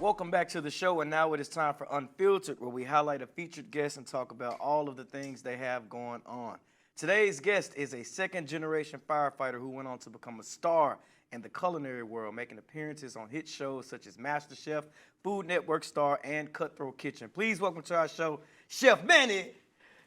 welcome back to the show, and now it is time for Unfiltered, where we highlight a featured guest and talk about all of the things they have going on. Today's guest is a second-generation firefighter who went on to become a star in the culinary world, making appearances on hit shows such as MasterChef, Food Network star, and Cutthroat Kitchen. Please welcome to our show, Chef Manny.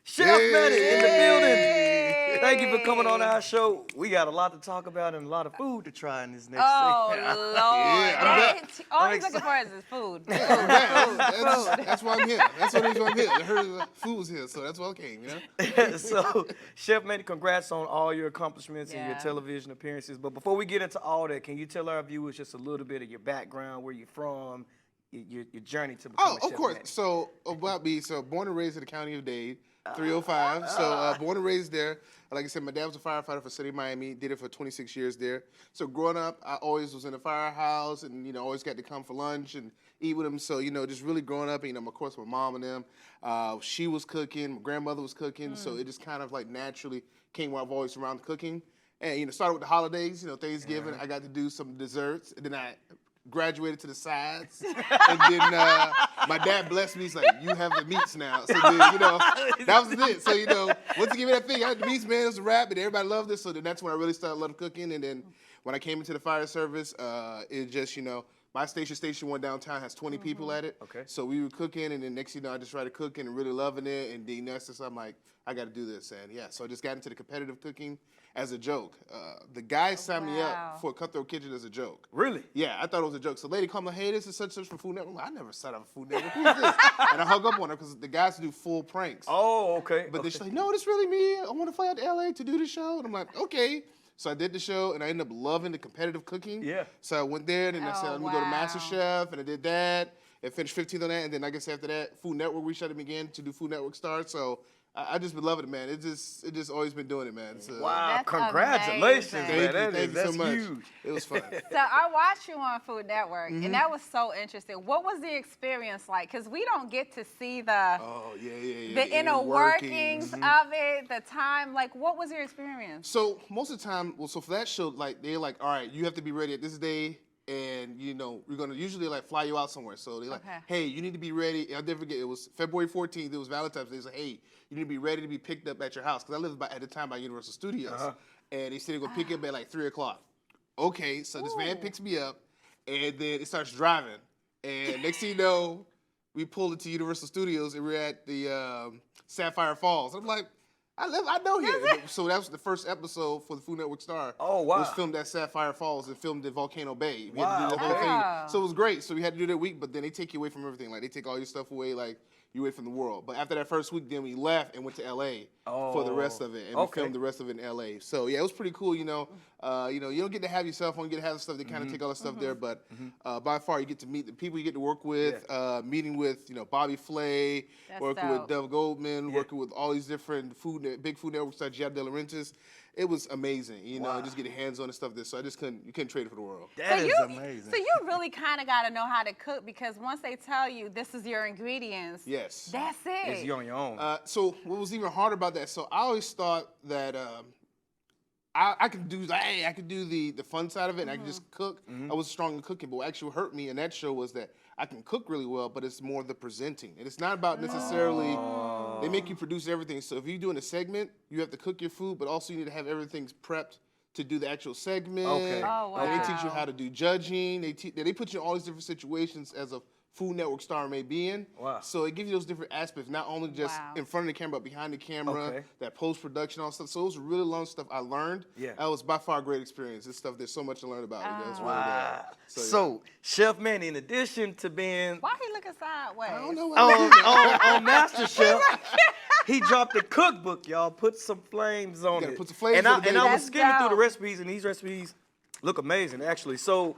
Chef Manny in the building. Thank you for coming on our show. We got a lot to talk about and a lot of food to try in this next Lord. All he's I'm looking for is his food. That's why I'm here. That's the reason I'm here. I heard the food was here, so that's why I came, you know? So, Chef Manny, congrats on all your accomplishments and your television appearances. But before we get into all that, can you tell our viewers just a little bit of your background, where you're from, your journey to become a Chef of course. Manny? So, about me, born and raised in the county of Dade, 305. So, born and raised there. Like I said, my dad was a firefighter for City of Miami, did it for 26 years there. So, growing up, I always was in the firehouse and, you know, always got to come for lunch and eat with them. So, you know, just really growing up, you know, of course, my mom and them, she was cooking, my grandmother was cooking. So, it just kind of like naturally came while I've always around cooking. And, you know, started with the holidays, you know, Thanksgiving, I got to do some desserts. And then I graduated to the sides, and then my dad blessed me. He's like, "You have the meats now." So then, you know, that was it. So you know, once you give me that thing, I had the meats, man. It was a wrap, and everybody loved it. So then that's when I really started loving cooking. And then when I came into the fire service, it just, you know, my station one downtown has 20 people at it. Okay. So we were cooking, and then next thing you know, I just started cooking and really loving it. And then that's just, I'm like, I got to do this. And yeah, so I just got into the competitive cooking as a joke. The guy signed me up for Cutthroat Kitchen as a joke. Really? Yeah, I thought it was a joke. So lady called me, "Hey, this is such from Food Network." I'm like, I never signed up for Food Network. Who's this? And I hung up on her because the guys do full pranks. Oh, okay. But then she's like, "No, this really me. I want to fly out to LA to do the show." And I'm like, "Okay." So I did the show, and I ended up loving the competitive cooking. Yeah. So I went there, and then I said, "Let me go to MasterChef," and I did that, and finished 15th on that. And then I guess after that, Food Network reached out to me again to do Food Network stars. So I just been loving it, man. It just always been doing it, man. So, wow, That's congratulations, amazing. man. Thank you so much. Huge. It was fun. So I watched you on Food Network, and that was so interesting. What was the experience like? Because we don't get to see the inner workings of it, the time. Like, what was your experience? So most of the time, so for that show, like they're like, all right, you have to be ready at this day, and you know we're gonna usually like fly you out somewhere. So they're like, hey, you need to be ready. I'll never forget. It was February 14th. It was Valentine's Day. They said, hey, you need to be ready to be picked up at your house, because I lived at the time by Universal Studios, and they said they're gonna pick you up at like 3 o'clock. Okay, so this van picks me up, and then it starts driving, and next thing you know, we pulled into Universal Studios, and we're at the Sapphire Falls. I'm like, I know here. So that was the first episode for the Food Network Star. Oh, wow. It was filmed at Sapphire Falls and filmed at Volcano Bay. We Wow. had to do the whole thing. So it was great. So we had to do that week, but then they take you away from everything. Like, they take all your stuff away, like, you away from the world. But after that first week, then we left and went to LA for the rest of it. And we filmed the rest of it in LA. So yeah, it was pretty cool, you know. You know, you don't get to have your cell phone, you get to have the stuff, they kind of take all the stuff there, but by far you get to meet the people you get to work with, meeting with, you know, Bobby Flay, working with Dove Goldman, working with all these different big Food Network stars, Giada De Laurentiis. It was amazing, you know, just getting hands on and stuff there. So I just you couldn't trade it for the world. That is amazing. So you really kind of got to know how to cook, because once they tell you this is your ingredients, that's it. It's you on your own. So what was even harder about that? So I always thought that I could do the fun side of it, and I could just cook. I was strong in cooking, but what actually hurt me in that show was that I can cook really well, but it's more the presenting. And it's not about necessarily, they make you produce everything. So if you're doing a segment, you have to cook your food, but also you need to have everything prepped to do the actual segment. Okay. Oh, wow. And they teach you how to do judging. They put you in all these different situations as a Food Network star may be in. Wow. So it gives you those different aspects, not only just in front of the camera, but behind the camera, that post-production, all stuff. So it was really long stuff I learned. Yeah. That was by far a great experience. This stuff, there's so much to learn about it. That's really good. So Chef Manny, in addition to being Why he looking sideways? I don't know on MasterChef, he dropped a cookbook, y'all. Put some flames on it. Put some flames and on it. I was skimming through the recipes, and these recipes look amazing, actually. So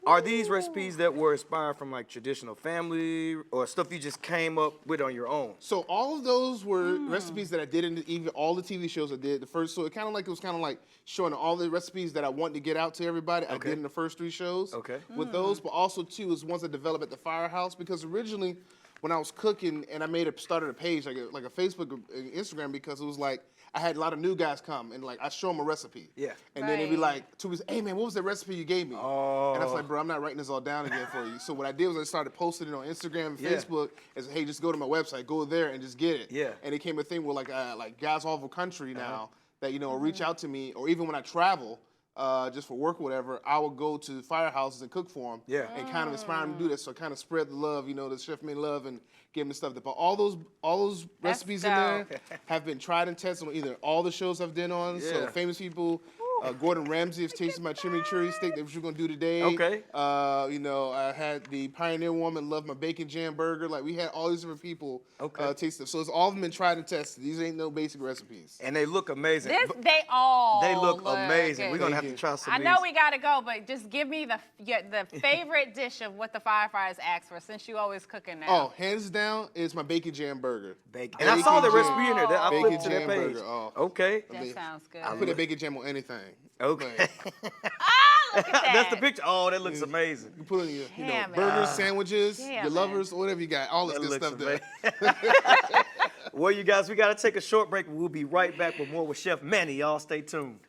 are these recipes that were inspired from like traditional family or stuff you just came up with on your own? So all of those were recipes that I did in even all the TV shows I did. The first, so it was kind of like showing all the recipes that I wanted to get out to everybody. I did in the first 3 shows. With those, but also too is ones I developed at the firehouse, because originally when I was cooking and I started a page like a Facebook and Instagram, because it was like I had a lot of new guys come and like I show them a recipe. Yeah. And then they'd be like 2 weeks, hey man, what was the recipe you gave me? Oh. And I was like, bro, I'm not writing this all down again for you. So what I did was I started posting it on Instagram and Yeah. Facebook and said, hey, just go to my website, go there and just get it. Yeah. And it became a thing where like guys all over the country now that, reach out to me, or even when I travel, just for work or whatever, I would go to firehouses and cook for them. Yeah. And kind of inspire them to do this. So kind of spread the love, the Chef Manny love, and give them the stuff. But all those recipes in there have been tried and tested on either all the shows I've been on. So Yeah. famous people. Gordon Ramsay has tasted my chimichurri steak that we're gonna do today. Okay. I had the Pioneer Woman love my bacon jam burger. Like we had all these different people taste it. So it's all of them been tried and tested. These ain't no basic recipes. And they look amazing. They all They look amazing. good. We're gonna have to try some I of know these. we gotta go, but just give me the favorite dish of what the firefighters ask for, since you always cooking now. Oh, hands down is my bacon jam burger. Bacon. And I saw the Bacon jam. recipe in there. I Bacon flipped to that jam page. burger. Oh. Okay. That sounds good. I put that bacon jam on anything. Okay. Look at that. That's the picture. Oh, that looks amazing. You put it in your Damn it. burgers, sandwiches, Damn your it. lovers, whatever you got. All this That good looks stuff there. amazing. Well, you guys, we got to take a short break. We'll be right back with more with Chef Manny. Y'all stay tuned.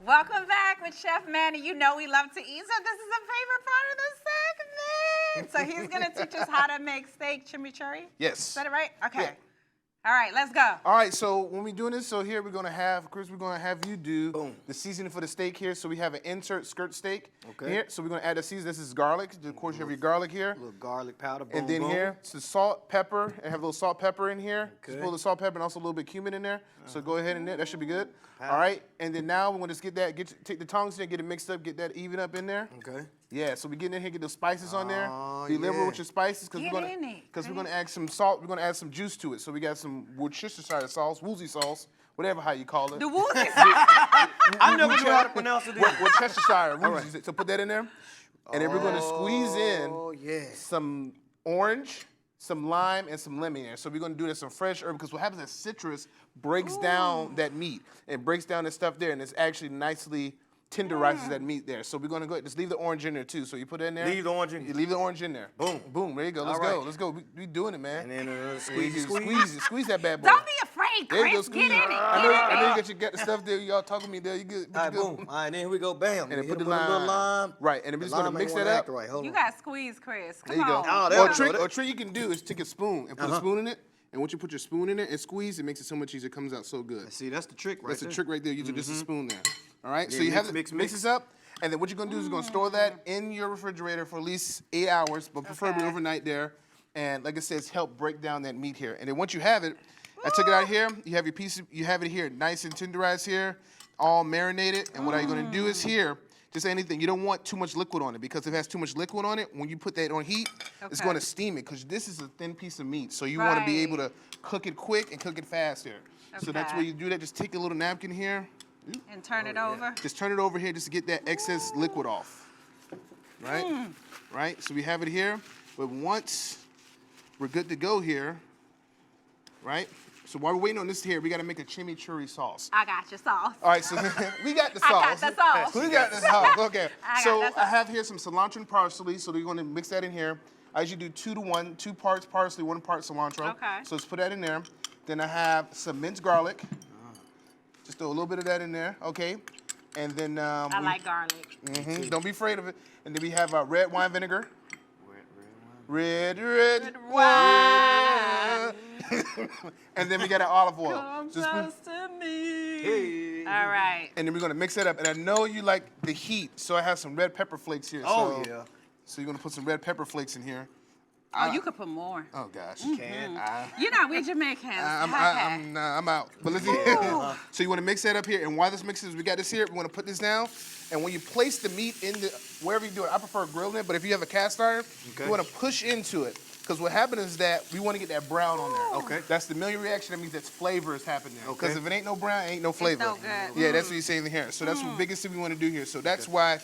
Welcome back with Chef Manny. You know we love to eat, so this is a favorite part of the segment. So he's gonna teach us how to make steak chimichurri. Yes. Is that it right? Okay. Yeah. All right, let's go. All right, so when we're doing this, so here we're gonna have, Chris, we're gonna have you do the seasoning for the steak here. So we have an insert skirt steak here. So we're gonna add the season. This is garlic. Of course, you have your garlic here. A little garlic powder. Boom, And then boom. here, it's the salt, pepper, and have a little salt, pepper in here. Okay. Just pull the salt, pepper, and also a little bit cumin in there. So go ahead and that should be good. All right, and then now we're gonna just get that, take the tongs in there, get it mixed up, get that even up in there. Okay. Yeah, so we get in here, get the spices on there. Oh, Be liberal yeah. with your spices because Get in it. we're gonna add some salt. We're gonna add some juice to it. So we got some Worcestershire sauce, woozy sauce, whatever how you call it. The woozy I never knew how to pronounce it either. Worcestershire, woozy. So put that in there, and then we're gonna squeeze in Oh, yeah. some orange, some lime, and some lemon here. So we're gonna do this some fresh herb because what happens is citrus breaks down that meat. It breaks down the stuff there, and it's actually nicely tenderizes that meat there. So we're gonna go ahead, just leave the orange in there too. So you put it in there. Leave the orange in. You leave the orange in there. Boom. Boom. There you go. Let's All go. right. Let's go. We doing it, man. And then You squeeze, can squeeze. squeeze that bad boy. Don't be afraid, There you go. Chris. Squeeze Get in it. I know you got the stuff there. Y'all talking to me there. You good? All right, You good? boom. All right, then here we go. Bam. And then Hit put it the with a little lime. lime. Right, and then we're just gonna mix that up. Right. Hold You on. got to squeeze, Chris. Come There you go. on. Oh, there Or we a go. trick you can do is take a spoon and put a spoon in it. And once you put your spoon in it and squeeze, it makes it so much easier. It comes out so good. See, that's the trick right That's there. the trick right there. Use just a spoon there. All right. So Yeah, you have mix, it, mix, mix this up, and then what you're gonna do is you're gonna store that in your refrigerator for at least 8 hours, but preferably overnight there. And like I said, it's help break down that meat here. And then once you have it, I took it out here. You have your piece. You have it here, nice and tenderized here, all marinated. And what are you gonna do is here. Just anything. You don't want too much liquid on it because if it has too much liquid on it, when you put that on heat, it's going to steam it because this is a thin piece of meat. So you want to be able to cook it quick and cook it fast here. So that's where you do that. Just take a little napkin here. And turn it over. Just turn it over here just to get that excess liquid off. Right? Right? So we have it here. But once we're good to go here, right? So while we're waiting on this here, we got to make a chimichurri sauce. I got your sauce. All right, so we got the I sauce. got the sauce. We got the sauce. Okay. I got So the sauce. I have here some cilantro and parsley. So we're going to mix that in here. I usually do 2 to 1, 2 parts parsley, 1 part cilantro. Okay. So let's put that in there. Then I have some minced garlic. Just throw a little bit of that in there. Okay. And then I like garlic. don't be afraid of it. And then we have red wine vinegar. Red Wine. And then we got an olive oil. Come Just put- close to me. Hey. All right. and then we're gonna mix that up. And I know you like the heat, so I have some red pepper flakes here. Oh, so, yeah. So you're gonna put some red pepper flakes in here. Oh, you could put more. Oh gosh. Can. You know, we Jamaicans. I'm out. But let's So you want to mix that up here, and while this mixes, we got this here. We want to put this down, and when you place the meat in the wherever you do it, I prefer grilling it. But if you have a cast iron, you want to push into it, because what happens is that we want to get that brown on there. Okay. That's the million reaction. That means that's flavor is happening. Okay. Because if it ain't no brown, it ain't no flavor. no good. Yeah, that's what you're saying here. So that's the biggest thing we want to do here. So that's why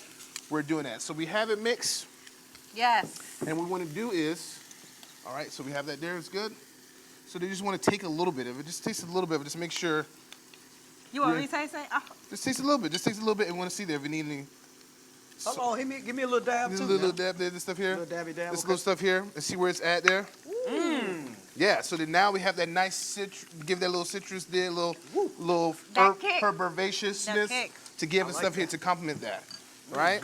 we're doing that. So we have it mixed, Yes. and what we want to do is. All right, so we have that there. It's good. So they just want to take a little bit of it. Just taste a little bit of it. Just make sure. You want me to say? Oh. Just taste a little bit. Just taste a little bit, and we want to see there if we need any. Hold on, give me a little dab This too. little dab there, this stuff here. Little dabby dab, This okay. little stuff here. Let's see where it's at there. Yeah, so then now we have that nice citrus, give that little citrus there, little That kick. herbaceousness That kick. to give us stuff here to complement that, right?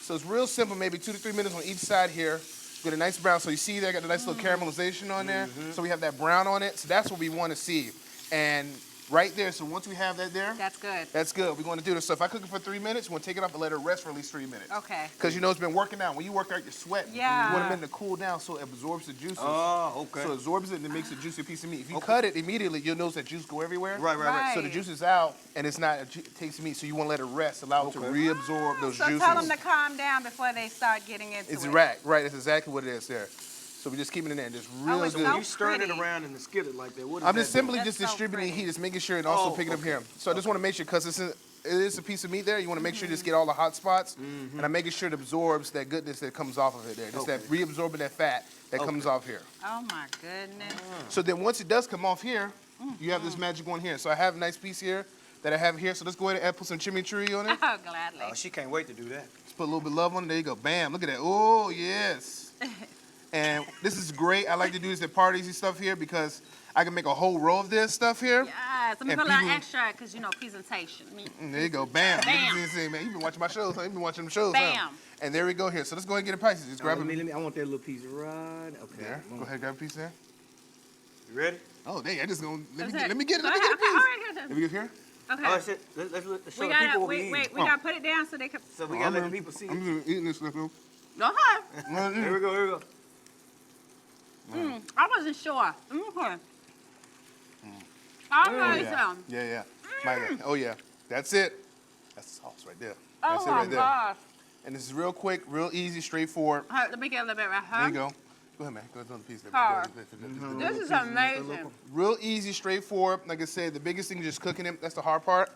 So it's real simple, maybe 2 to 3 minutes on each side here. Get a nice brown. So you see there, got the nice little caramelization on there. So we have that brown on it. So that's what we want to see. And right there, so once we have that there, That's good. that's good. We're going to do this. So if I cook it for 3 minutes, we're going to take it off and let it rest for at least 3 minutes. Okay. Because you know it's been working out. When you work out, you're sweating. Yeah. You want them to cool down so it absorbs the juices. Oh, okay. So it absorbs it and it makes a juicy piece of meat. If you cut it immediately, you'll notice that juice go everywhere. Right. So the juice is out and it's not a tasty meat. So you want to let it rest, allow it to reabsorb those So juices. tell them to calm down before they start getting into It's it. right. That's exactly what it is there. So we just keep it in there and just real it's good. so You stirring it pretty. around in the skillet like that. What is I'm that just simply doing? just That's so distributing pretty. heat, just making sure and also picking up here. So I just want to make sure, because it is a piece of meat there, you want to make sure you just get all the hot spots. And I'm making sure it absorbs that goodness that comes off of it there. Just that reabsorbing that fat that comes off here. Oh my goodness. So then once it does come off here, you have this magic one here. So I have a nice piece here that I have here. So let's go ahead and put some chimichurri on it. Oh, gladly. Oh, she can't wait to do that. Let's put a little bit of love on it. There you go. Bam. Look at that. Oh, yes. And this is great. I like to do this at parties and stuff here because I can make a whole row of this stuff here. Yes, let me And put a little people- extra because, you know, presentation. There you go. Bam. Bam. Look at this, man. You've been watching my shows, huh? You've been watching them shows, huh? Bam. And there we go here. So let's go ahead and get it prices. Just grab Let it me, I want that little piece right. Okay. there. Go ahead, grab a piece there. You ready? Oh, dang. I just gonna let me Okay. get it. Go Let me ahead. get a Okay, all piece. right, Let me get here. Okay. Oh, shit. Let's show We the people gotta what we wait. eat. We gotta put it down so they can. So we gotta let the people see. I'm just eating this stuff. Okay. Here we go. I wasn't sure. Okay. All right, so. Yeah. My God. Oh, yeah. That's it. That's the sauce right there. That's Oh it my right there. gosh. And this is real quick, real easy, straightforward. All right, let me get a little bit right There here. you go. Go ahead, man. Go ahead, another piece there. Car. Go ahead. This is amazing. Real easy, straightforward. Like I said, the biggest thing is just cooking it. That's the hard part.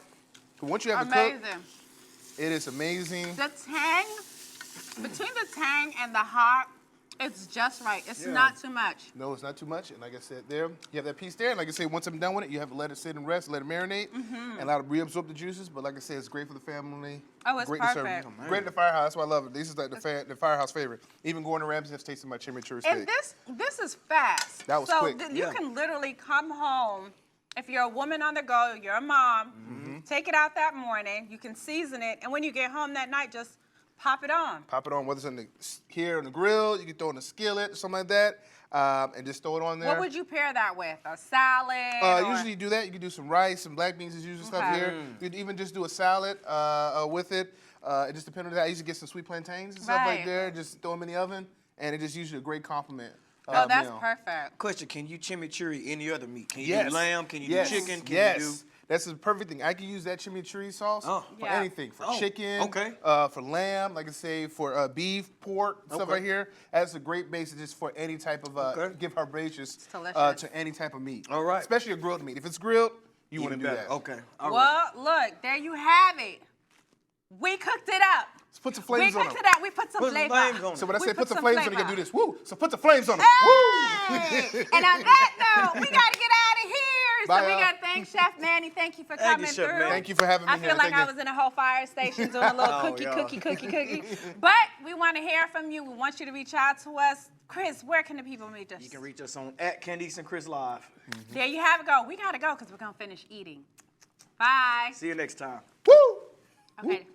But once you have it Amazing. cooked, it is amazing. The tang, between the tang and the hot, it's just right. It's not too much. No, it's not too much. And like I said, there, you have that piece there. And like I said, once I'm done with it, you have to let it sit and rest, let it marinate, and allow it to reabsorb the juices. But like I said, it's great for the family. Oh, it's great to serve. perfect. Great in the firehouse. That's why I love it. This is like the firehouse favorite. Even Gordon Ramsay has tasted my chimichurri steak. And this is fast. That was so quick. You can literally come home. If you're a woman on the go, you're a mom, take it out that morning, you can season it, and when you get home that night, just pop it on. Pop it on, whether it's here on the grill, you can throw it in a skillet or something like that, and just throw it on there. What would you pair that with? A salad? or- Usually you do that. You can do some rice, some black beans is usually stuff here. You could even just do a salad with it. It just depends on that. I usually get some sweet plantains and stuff like Right. there. Just throw them in the oven, and it just usually a great compliment. Oh, that's meal. perfect. Question: can you chimichurri any other meat? Can you Yes. do lamb? Can you Yes. do chicken? Can yes. you do? That's the perfect thing. I can use that chimichurri sauce for Yeah. anything. For Oh, chicken, okay. For lamb, like I say, for beef, pork, stuff right here. That's a great basis just for any type of give herbaceous delicious. to any type of meat. All right. Especially a grilled meat. If it's grilled, you want to Even do better. that. Okay. All right. Well, look, there you have it. We cooked it up. Let's put some We flames on cooked them. it up. We put some Put some flavor. flames on it. So when I We say put some some flames on it, you flavor. gotta do this. Woo! So put the flames on them. Hey! And on that note, we got to get out of here. Bye, So we y'all. got to thank Chef Manny. Thank you for Thank coming you, Chef through. Manny. Thank you for having me I here. feel like Thank I you. was in a whole fire station doing a little Oh, cookie. But we want to hear from you. We want you to reach out to us. Chris, where can the people meet us? You can reach us on @Candice and Chris Live. There you have it. Go. We got to go because we're going to finish eating. Bye. See you next time. Woo! Okay.